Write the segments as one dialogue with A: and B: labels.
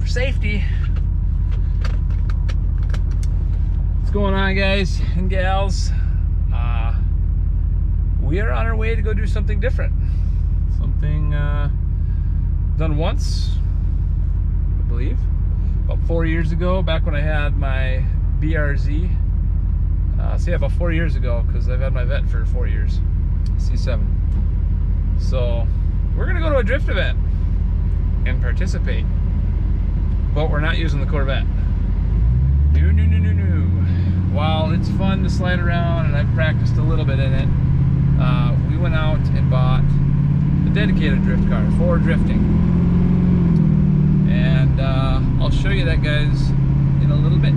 A: for safety. What's going on, guys and gals? We are on our way to go do something different. Something done once, I believe, about 4 years ago, back when I had my BRZ. About 4 years ago, because I've had my Vette for 4 years, C7. So we're gonna go to a drift event and participate, but we're not using the Corvette. No. While it's fun to slide around and I've practiced a little bit in it, we went out and bought a dedicated drift car for drifting, and I'll show you that, guys, in a little bit.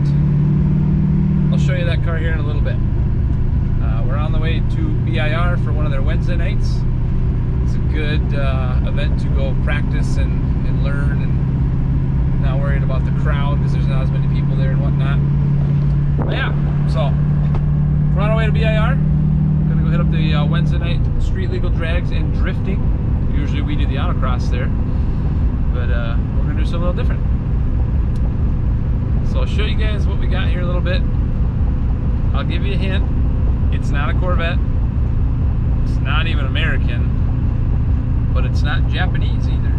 A: I'll show you that car here in a little bit. We're on the way to BIR for one of their Wednesday nights. It's a good event to go practice and learn, and not worried about the crowd because there's not as many people there and whatnot. But yeah, so we're on our way to BIR. Gonna go hit up the Wednesday night street legal drags and drifting. Usually we do the autocross there, but we're gonna do something a little different. So I'll show you guys what we got here a little bit. I'll give you a hint. It's not a Corvette. It's not even American, but it's not Japanese either,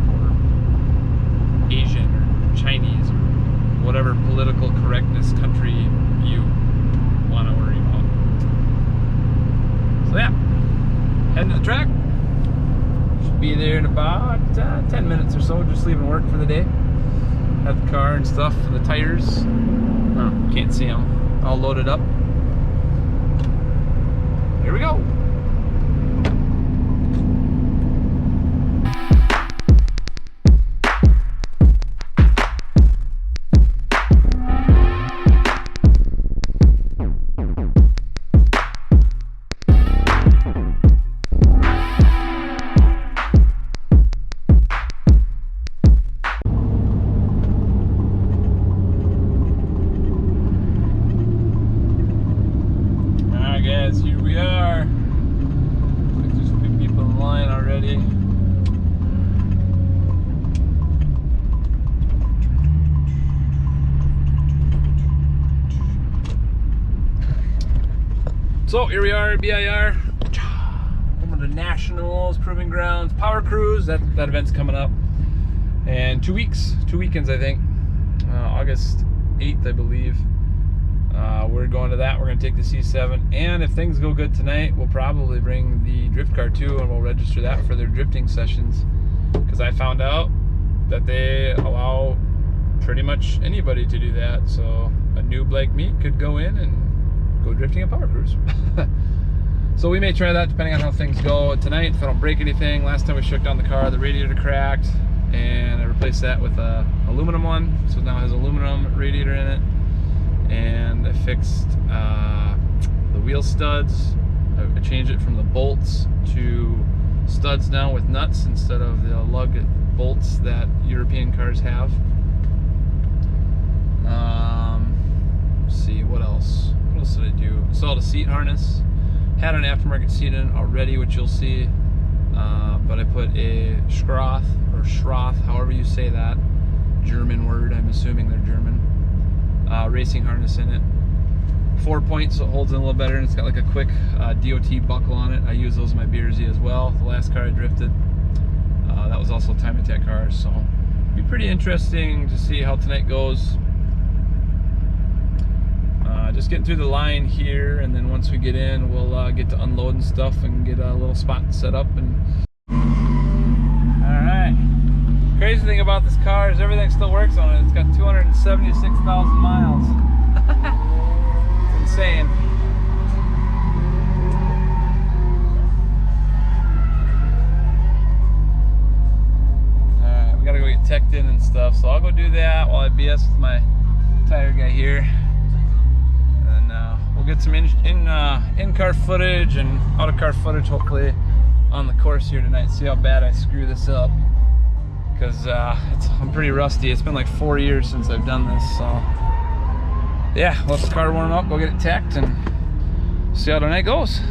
A: or Asian or Chinese, or whatever political correctness country you want to worry about. So yeah, heading to the track. Should be there in about 10 minutes or so, just leaving work for the day. Have the car and stuff, and the tires, well, can't see them, all loaded up. Here we go. Here we are. There's a few people in line already. So here we are at BIR, one of the Nationals Proving Grounds Power Cruise. That event's coming up in 2 weeks, 2 weekends, I think. August 8th, I believe. We're going to that. We're going to take the C7, and if things go good tonight, we'll probably bring the drift car too, and we'll register that for their drifting sessions, because I found out that they allow pretty much anybody to do that. So a noob like me could go in and go drifting at Power Cruise. So we may try that depending on how things go tonight, if I don't break anything. Last time we shook down the car, the radiator cracked, and I replaced that with a aluminum one, so now it has aluminum radiator in it. And I fixed the wheel studs. I changed it from the bolts to studs now with nuts instead of the lug bolts that European cars have. Let's see, what else? What else did I do? Installed a seat harness. Had an aftermarket seat in already, which you'll see. But I put a Schroth, however you say that. German word, I'm assuming they're German. Racing harness in it. 4 points, so it holds in a little better, and it's got like a quick DOT buckle on it. I use those in my BRZ as well. The last car I drifted, that was also a time attack car, so it'll be pretty interesting to see how tonight goes. Just getting through the line here, and then once we get in, we'll get to unloading stuff and get a little spot set up. And all right. Crazy thing about this car is everything still works on it. It's got 276,000 miles. It's insane. Alright, we gotta go get teched in and stuff, so I'll go do that while I BS with my tire guy here. And we'll get some in-car footage and out-of-car footage, hopefully, on the course here tonight. See how bad I screw this up. Because I'm pretty rusty. It's been like 4 years since I've done this, so yeah, let the car warm up, go get it tacked, and see how the night goes.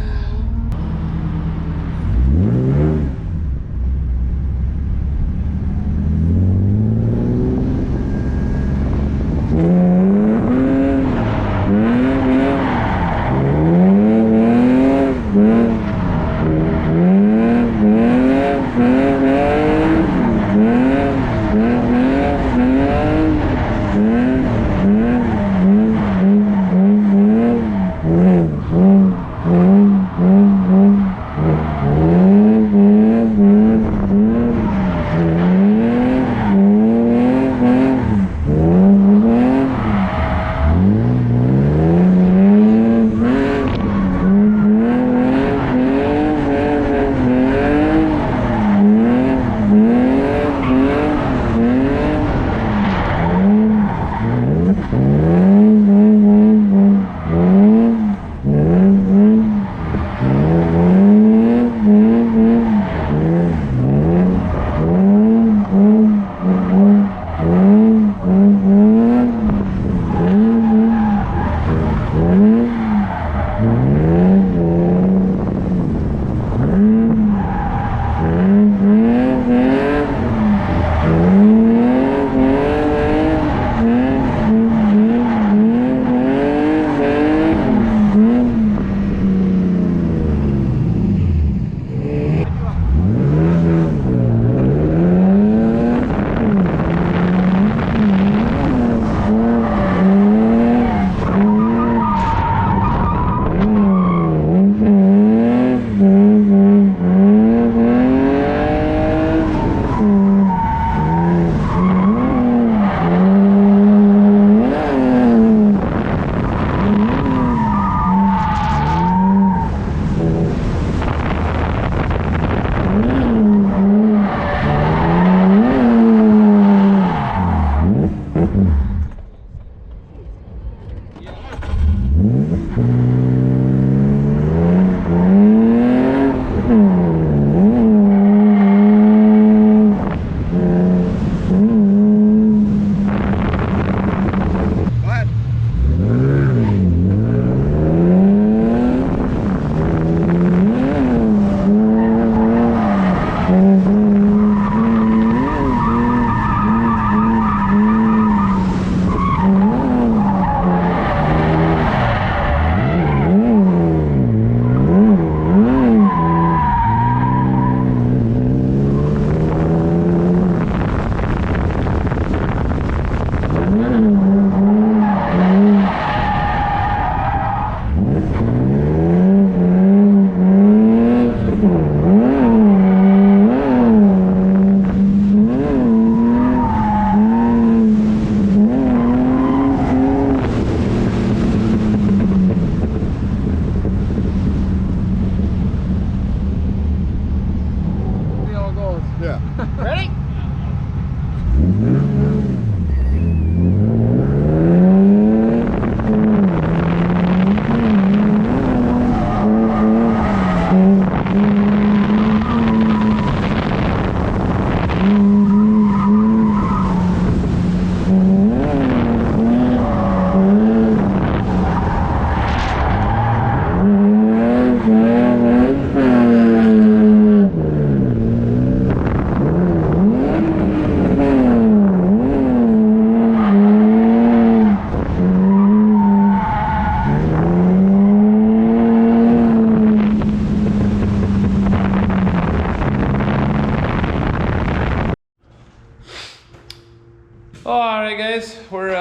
A: Alright guys, we're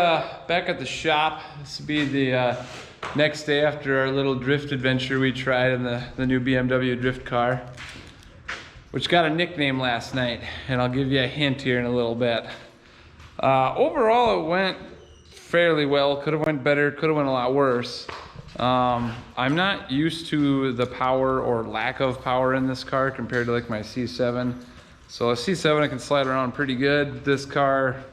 A: back at the shop. This will be the next day after our little drift adventure we tried in the new BMW drift car, which got a nickname last night, and I'll give you a hint here in a little bit. Overall it went fairly well. Could have went better, could have went a lot worse. I'm not used to the power or lack of power in this car compared to like my C7. So a C7 I can slide around pretty good. This car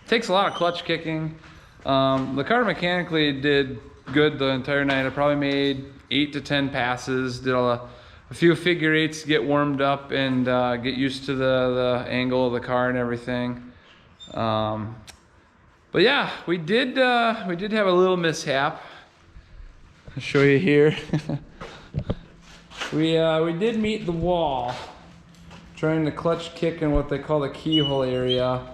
A: takes a lot of clutch kicking. The car mechanically did good the entire night. I probably made 8 to 10 passes, did a few figure eights to get warmed up and get used to the angle of the car and everything. But yeah, we did have a little mishap. I'll show you here. We did meet the wall trying to clutch kick in what they call the keyhole area.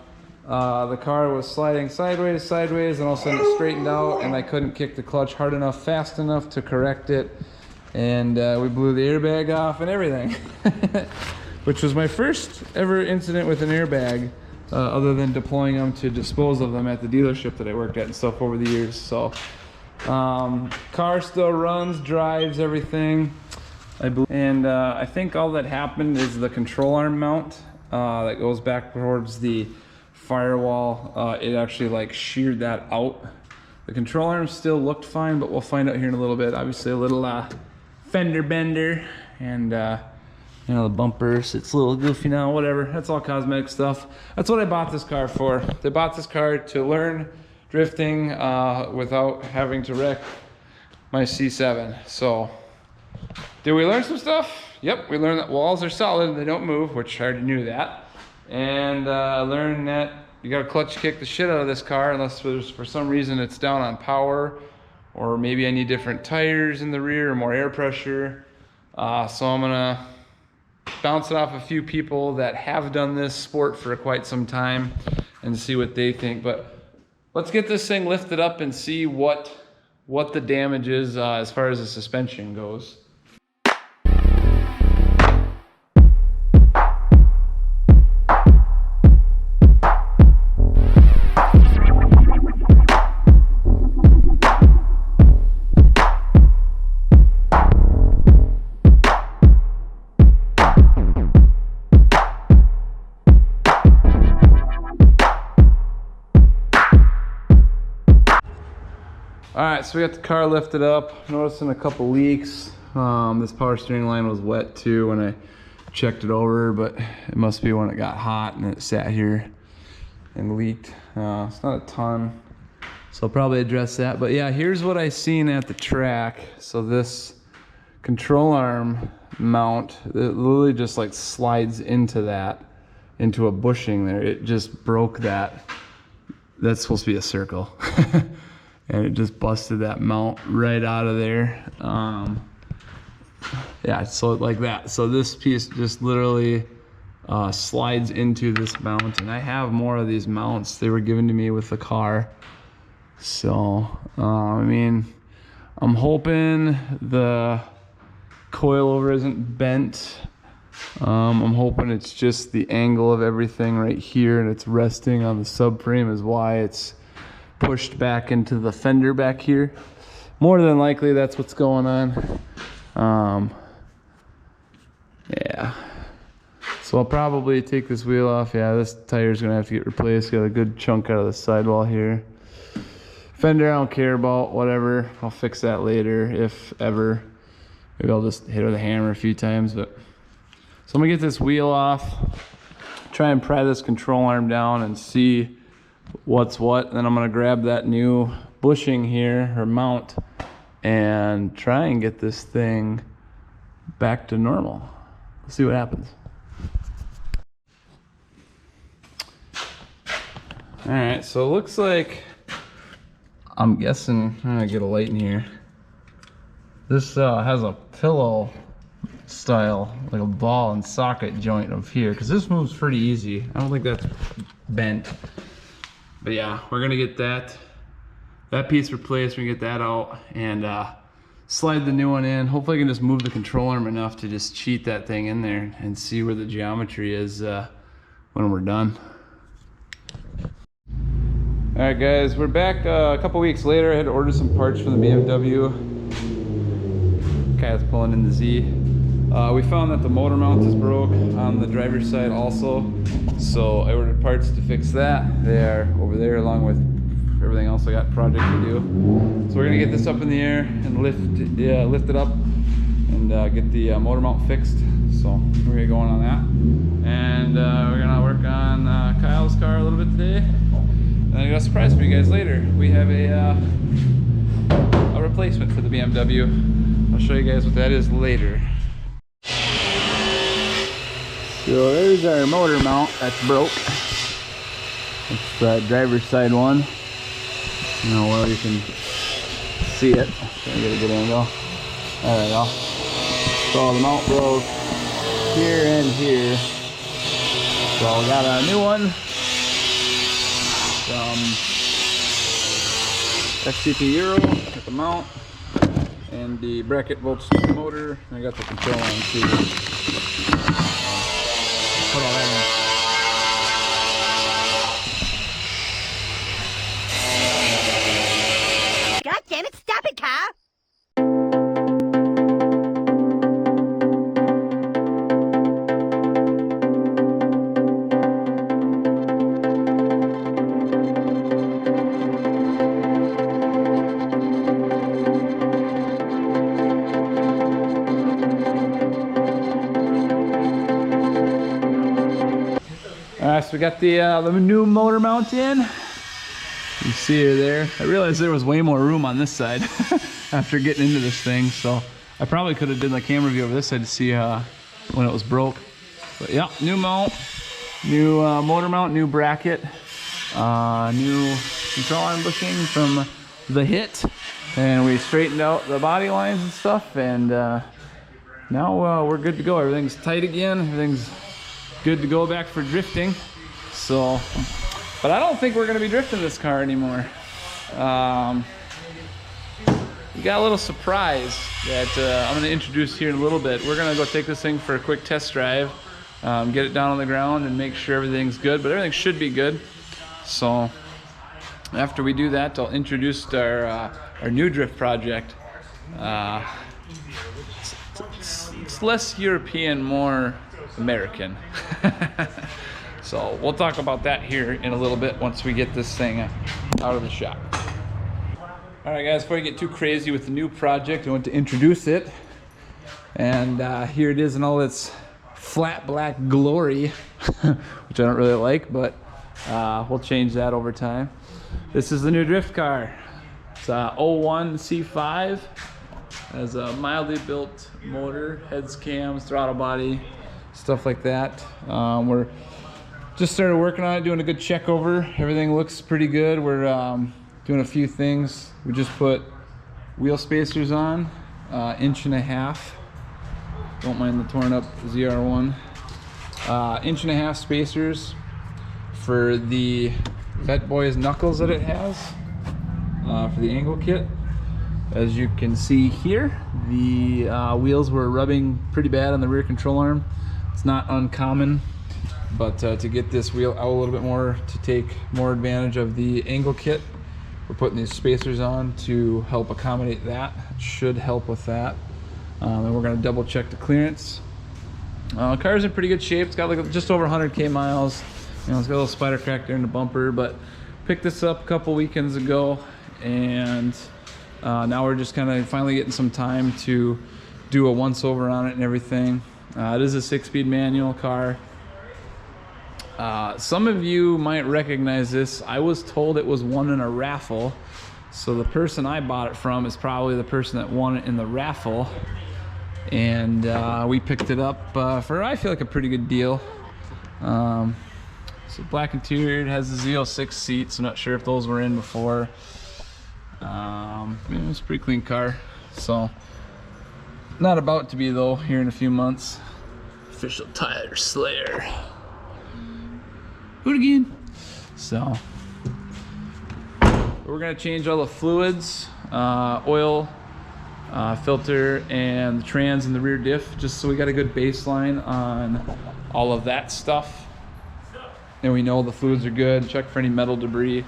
A: The car was sliding sideways, and all of a sudden it straightened out, and I couldn't kick the clutch hard enough, fast enough to correct it. and we blew the airbag off and everything. Which was my first ever incident with an airbag, other than deploying them to dispose of them at the dealership that I worked at and stuff over the years. So car still runs, drives, everything. I think all that happened is the control arm mount that goes back towards the firewall. It actually like sheared that out. The control arm still looked fine, but we'll find out here in a little bit. Obviously a little fender bender, and you know, the bumpers, it's a little goofy now, whatever. That's all cosmetic stuff. That's what I bought this car for. I bought this car to learn drifting without having to wreck my C7. So, did we learn some stuff? Yep, we learned that walls are solid and they don't move, which I already knew that. And I learned that you gotta clutch kick the shit out of this car unless there's, for some reason, it's down on power, or maybe I need different tires in the rear or more air pressure. So I'm gonna bounce it off a few people that have done this sport for quite some time and see what they think. But let's get this thing lifted up and see what the damage is as far as the suspension goes. Alright, so we got the car lifted up. Noticing a couple leaks. This power steering line was wet too when I checked it over, but it must be when it got hot and it sat here and leaked. It's not a ton, so I'll probably address that. But yeah, here's what I seen at the track. So this control arm mount, it literally just like slides into a bushing there. It just broke that. That's supposed to be a circle. And it just busted that mount right out of there. Yeah, so like that. So this piece just literally slides into this mount, and I have more of these mounts. They were given to me with the car. So, I mean, I'm hoping the coilover isn't bent. I'm hoping it's just the angle of everything right here, and it's resting on the subframe is why it's pushed back into the fender back here. More than likely that's what's going on. Yeah, so I'll probably take this wheel off. Yeah, this tire's gonna have to get replaced. Got a good chunk out of the sidewall here. Fender I don't care about, whatever, I'll fix that later if ever. Maybe I'll just hit it with a hammer a few times. But so I'm gonna get this wheel off, try and pry this control arm down and see what's what, and then I'm gonna grab that new bushing here, or mount, and try and get this thing back to normal. Let's see what happens. All right, so it looks like, I'm guessing, I'm gonna get a light in here. This has a pillow style, like a ball and socket joint of here, because this moves pretty easy. I don't think that's bent. But yeah, we're gonna get that piece replaced. We can get that out and slide the new one in. Hopefully I can just move the control arm enough to just cheat that thing in there and see where the geometry is when we're done. All right guys, we're back a couple weeks later. I had to order some parts for the BMW. Cat's pulling in the Z. We found that the motor mount is broke on the driver's side also. So I ordered parts to fix that. They are over there along with everything else I got project to do. So we're gonna get this up in the air and lift it up and get the motor mount fixed. So we're gonna go on that. And we're gonna work on Kyle's car a little bit today. And I got a surprise for you guys later. We have a replacement for the BMW. I'll show you guys what that is later. So there's our motor mount that's broke. It's the driver's side one. Now, well, you can see it. Trying to get a good angle. There we go. So the mount broke here and here. So we got a new one from SCP Euro with the mount. and the bracket bolts to the motor. I got the control on too. Put all that
B: in. God damn it, stop it, car!
A: Alright, so we got the new motor mount in. You see her there. I realized there was way more room on this side after getting into this thing, so I probably could have done the camera view over this side to see when it was broke. But yeah, new mount, new motor mount, new bracket, new control arm bushing from the hit, and we straightened out the body lines and stuff, and now we're good to go. Everything's tight again. Everything's good to go back for drifting. So, but I don't think we're gonna be drifting this car anymore. We got a little surprise that I'm gonna introduce here in a little bit. We're gonna go take this thing for a quick test drive, get it down on the ground and make sure everything's good, but everything should be good. So after we do that, I'll introduce our new drift project. It's less European, more American. So we'll talk about that here in a little bit once we get this thing out of the shop. All right, guys, before we get too crazy with the new project, I want to introduce it. And here it is in all its flat black glory, which I don't really like, but we'll change that over time. This is the new drift car. It's a 01 C5. Has a mildly built motor, heads, cams, throttle body, stuff like that. We're just started working on it, doing a good check over. Everything looks pretty good. We're doing a few things. We just put wheel spacers on, 1.5 inches. Don't mind the torn up ZR1. 1.5 inch spacers for the Vet Boys knuckles that it has, for the angle kit. As you can see here, the wheels were rubbing pretty bad on the rear control arm. It's not uncommon, but to get this wheel out a little bit more, to take more advantage of the angle kit, we're putting these spacers on to help accommodate that. It should help with that. And we're gonna double check the clearance. The car's in pretty good shape. It's got like just over 100K miles. You know, it's got a little spider crack there in the bumper, but picked this up a couple weekends ago, and now we're just kind of finally getting some time to do a once over on it and everything. It is a 6-speed manual car. Some of you might recognize this. I was told it was won in a raffle, so the person I bought it from is probably the person that won it in the raffle, and we picked it up for, I feel like, a pretty good deal. So black interior, it has the Z06 seats. I'm not sure if those were in before. It's a pretty clean car, so not about to be though here in a few months. Official tire slayer. Do it again. So we're gonna change all the fluids, oil, filter, and the trans and the rear diff, just so we got a good baseline on all of that stuff. And we know the fluids are good. Check for any metal debris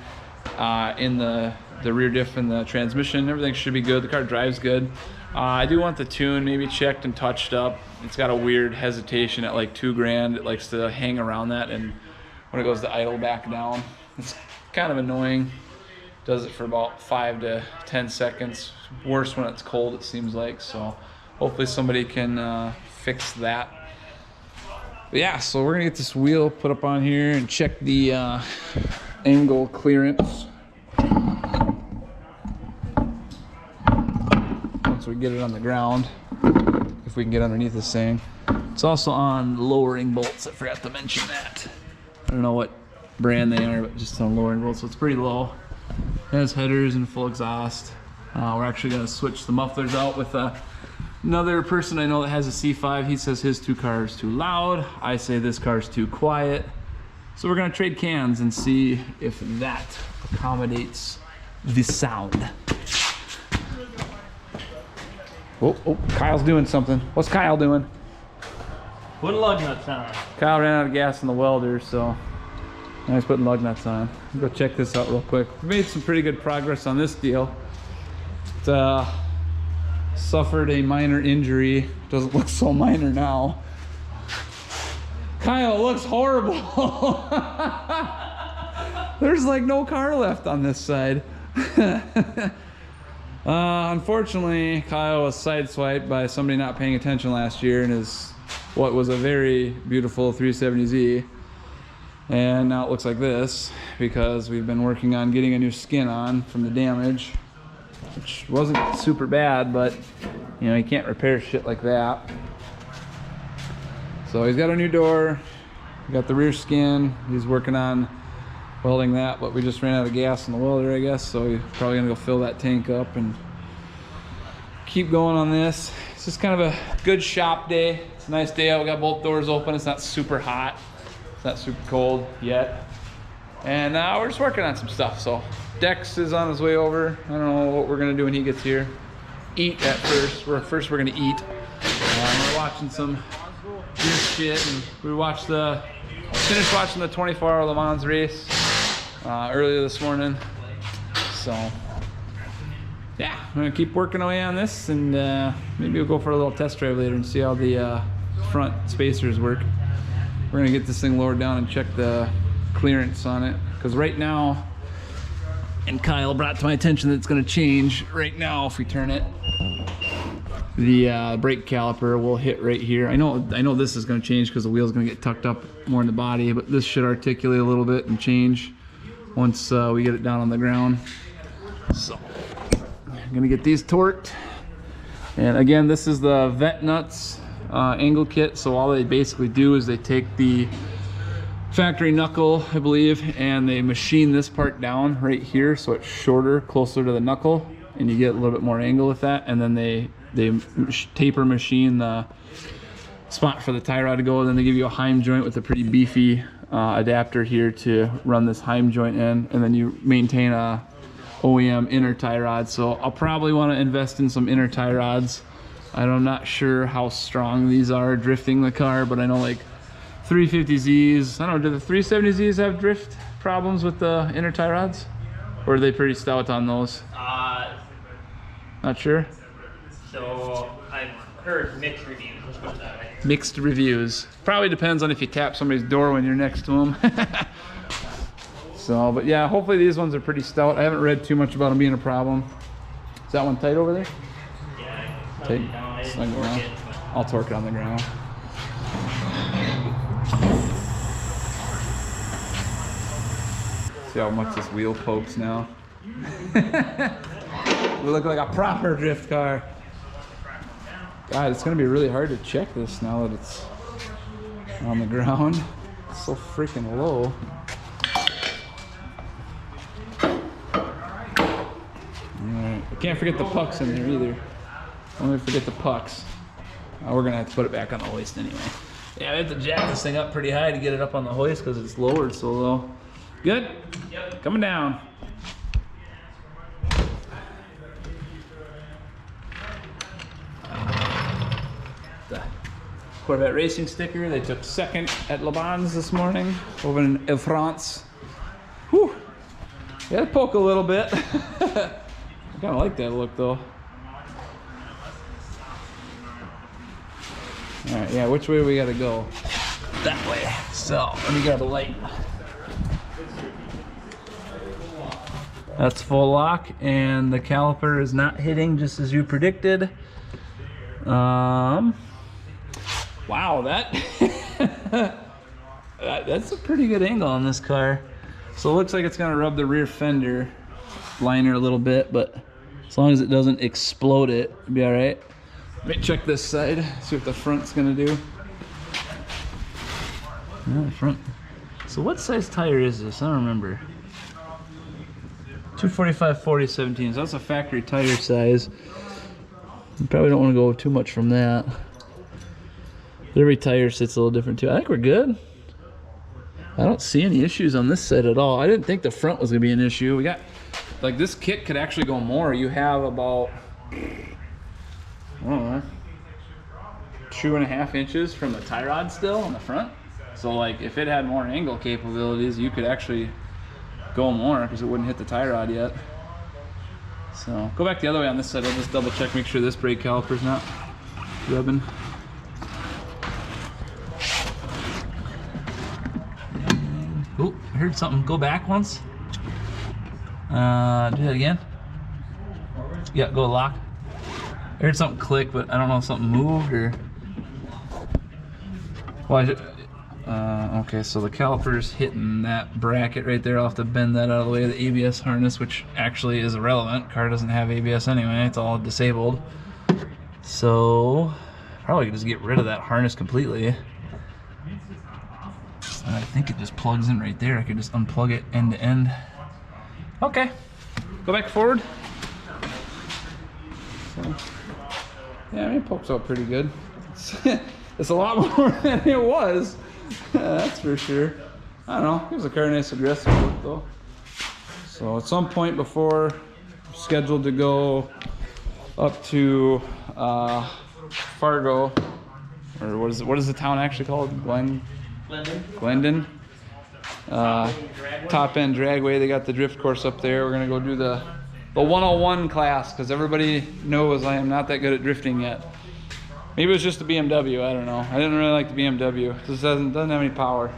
A: in the rear diff and the transmission. Everything should be good. The car drives good. I do want the tune maybe checked and touched up. It's got a weird hesitation at like $2,000. It likes to hang around that, and when it goes to idle back down, it's kind of annoying. Does it for about 5 to 10 seconds. Worse when it's cold, it seems like. So hopefully somebody can fix that. But yeah, so we're gonna get this wheel put up on here and check the angle clearance. Once we get it on the ground, if we can get underneath this thing. It's also on lowering bolts. I forgot to mention that. I don't know what brand they are, but just on lowering bolts, so it's pretty low. It has headers and full exhaust. We're actually gonna switch the mufflers out with another person I know that has a C5. He says his car is too loud. I say this car's too quiet. So we're gonna trade cans and see if that accommodates the sound. Oh, oh, Kyle's doing something. What's Kyle doing?
C: Put lug nuts on.
A: Kyle ran out of gas in the welder, so now he's putting lug nuts on. Go check this out real quick. We made some pretty good progress on this deal. It, suffered a minor injury. Doesn't look so minor now. Kyle, it looks horrible. There's like no car left on this side. Unfortunately, Kyle was sideswiped by somebody not paying attention last year in his what was a very beautiful 370Z, and now it looks like this because we've been working on getting a new skin on from the damage, which wasn't super bad, but you know, you can't repair shit like that. So he's got a new door, got the rear skin, he's working on welding that, but we just ran out of gas in the welder, I guess, so we're probably gonna go fill that tank up and keep going on this. It's just kind of a good shop day. It's a nice day out. We got both doors open. It's not super hot. It's not super cold yet. And now we're just working on some stuff. So Dex is on his way over. I don't know what we're gonna do when he gets here. Eat at first. First we're gonna eat. We're watching some weird shit, and we finished watching the 24-hour Le Mans race earlier this morning. So yeah, I'm gonna keep working away on this, and maybe we'll go for a little test drive later and see how the front spacers work. We're gonna get this thing lowered down and check the clearance on it, because right now, and Kyle brought to my attention that it's gonna change right now if we turn it. The brake caliper will hit right here. I know this is gonna change because the wheel's gonna get tucked up more in the body, but this should articulate a little bit and change once we get it down on the ground. So I'm gonna get these torqued, and again, this is the Vet Nuts angle kit. So all they basically do is they take the factory knuckle, I believe, and they machine this part down right here so it's shorter, closer to the knuckle, and you get a little bit more angle with that. And then they taper machine the spot for the tie rod to go, and then they give you a Heim joint with a pretty beefy adapter here to run this Heim joint in, and then you maintain a OEM inner tie rod. So I'll probably want to invest in some inner tie rods. I'm not sure how strong these are drifting the car, but I know like 350Zs, I don't know, do the 370Zs have drift problems with the inner tie rods? Or are they pretty stout on those? Not sure?
C: So I've heard mixed reviews, let's put it that way.
A: Mixed reviews. Probably depends on if you tap somebody's door when you're next to them. So, but yeah, hopefully these ones are pretty stout. I haven't read too much about them being a problem. Is that one tight over there?
C: Yeah,
A: Tight. I'll torque it on the ground. See how much this wheel pokes now. We look like a proper drift car. God, it's gonna be really hard to check this now that it's on the ground. It's so freaking low. Alright, can't forget the pucks in there either. Don't forget the pucks. We're gonna have to put it back on the hoist anyway. Yeah, we have to jack this thing up pretty high to get it up on the hoist because it's lowered so low. Good? Yep. Coming down. The Corvette racing sticker. They took second at Le Mans this morning over in France. Whew. You gotta poke a little bit. I kinda like that look though. Alright, yeah, which way we gotta go? That way. So, let me grab a light. That's full lock, and the caliper is not hitting just as you predicted. Wow, that's a pretty good angle on this car. So it looks like it's gonna rub the rear fender liner a little bit, but as long as it doesn't explode it, it'll be all right. Let me check this side, see what the front's gonna do. Yeah, the front. So what size tire is this? I don't remember. 245/40/17, so that's a factory tire size. You probably don't want to go too much from that. Every tire sits a little different too. I think we're good. I don't see any issues on this side at all. I didn't think the front was gonna be an issue. We got, like, this kit could actually go more. You have about, I don't know, 2.5 inches from the tie rod still on the front. So like if it had more angle capabilities, you could actually go more because it wouldn't hit the tie rod yet. So go back the other way on this side. I'll just double check, make sure this brake caliper's not rubbing. Oh, I heard something go back once. Do that again. Yeah, go lock. I heard something click, but I don't know if something moved or. Well, okay, so the caliper's hitting that bracket right there. I'll have to bend that out of the way of the ABS harness, which actually is irrelevant. Car doesn't have ABS anyway, it's all disabled. So, probably could just get rid of that harness completely. I think it just plugs in right there. I could just unplug it end to end. Okay, go back forward. So, yeah, I mean, it pokes out pretty good. It's a lot more than it was. That's for sure. I don't know, gives the car a nice aggressive look though. So at some point before, scheduled to go up to Fargo, or what is the town actually called? Glendon. Top End Dragway, they got the drift course up there. We're gonna go do the 101 class because everybody knows I am not that good at drifting yet. Maybe it was just the BMW, I don't know. I didn't really like the BMW. This doesn't have any power.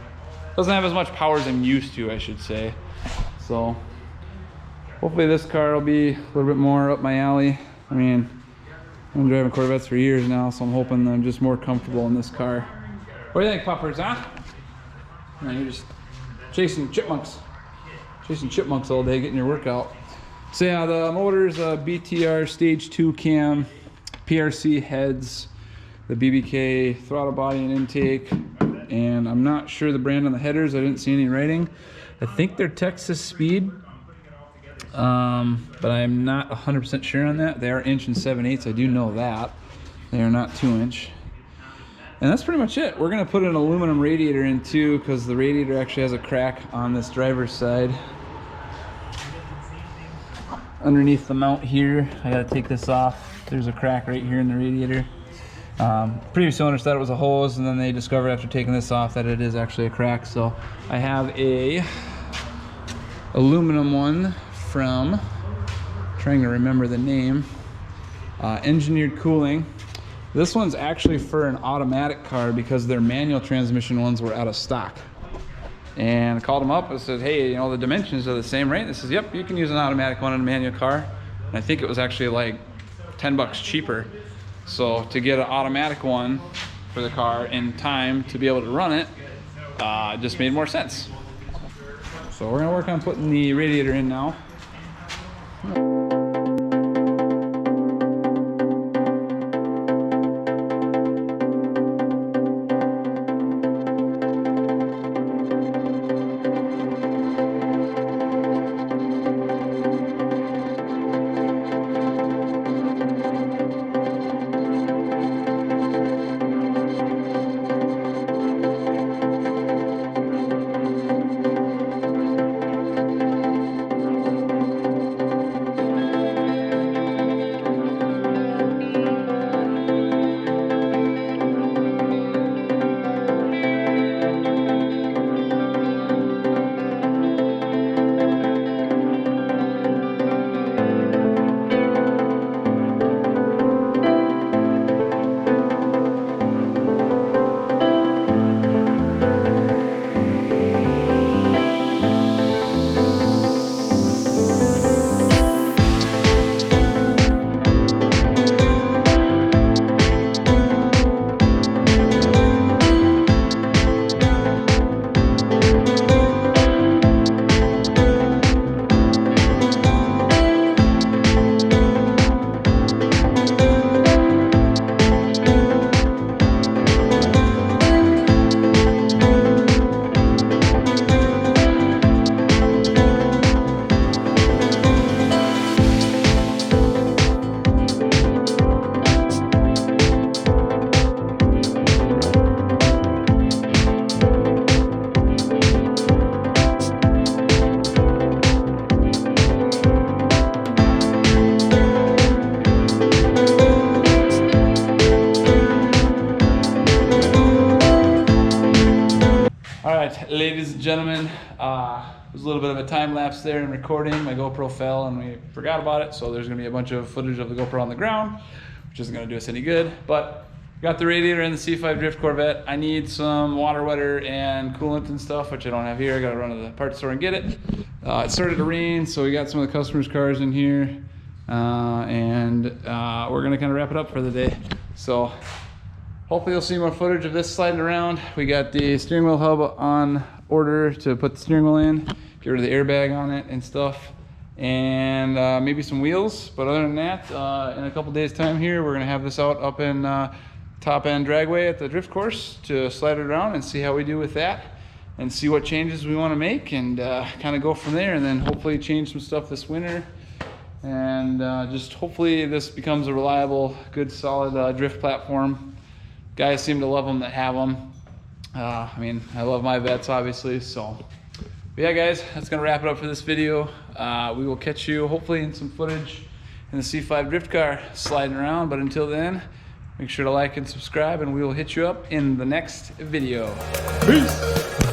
A: Doesn't have as much power as I'm used to, I should say. So hopefully this car will be a little bit more up my alley. I mean, I've been driving Corvettes for years now, so I'm hoping that I'm just more comfortable in this car. What do you think, puppers, huh? Man, you're just chasing chipmunks. Chasing chipmunks all day, getting your workout. So yeah, the motor's a BTR Stage 2 cam, PRC heads, the BBK throttle body and intake, and I'm not sure the brand on the headers. I didn't see any writing. I think they're Texas Speed, but I'm not 100% sure on that. They are 1 7/8. I do know that. They are not 2-inch. And that's pretty much it. We're gonna put an aluminum radiator in too, because the radiator actually has a crack on this driver's side. Underneath the mount here, I gotta take this off. There's a crack right here in the radiator. Previous owners thought it was a hose, and then they discovered after taking this off that it is actually a crack. So I have a aluminum one from, trying to remember the name, Engineered Cooling. This one's actually for an automatic car because their manual transmission ones were out of stock. And I called them up and said, hey, you know, the dimensions are the same, right? And they says, yep, you can use an automatic one in a manual car. And I think it was actually like 10 bucks cheaper. So to get an automatic one for the car in time to be able to run it, just made more sense. So we're gonna work on putting the radiator in now. All right, ladies and gentlemen, there's a little bit of a time lapse there in recording. My GoPro fell and we forgot about it, so there's gonna be a bunch of footage of the GoPro on the ground, which isn't gonna do us any good. But got the radiator in the C5 Drift Corvette. I need some water wetter and coolant and stuff, which I don't have here. I gotta run to the parts store and get it. It started to rain, so we got some of the customers' cars in here, and we're gonna kind of wrap it up for the day. So hopefully you'll see more footage of this sliding around. We got the steering wheel hub on order to put the steering wheel in, get rid of the airbag on it and stuff, and maybe some wheels. But other than that, in a couple days time here, we're gonna have this out up in top end dragway at the drift course to slide it around and see how we do with that and see what changes we want to make, and kind of go from there, and then hopefully change some stuff this winter, and just hopefully this becomes a reliable, good, solid drift platform. Guys seem to love them that have them. I mean, I love my Vettes, obviously. So, but yeah, guys, that's gonna wrap it up for this video. We will catch you hopefully in some footage in the C5 drift car sliding around. But until then, make sure to like and subscribe, and we will hit you up in the next video. Peace.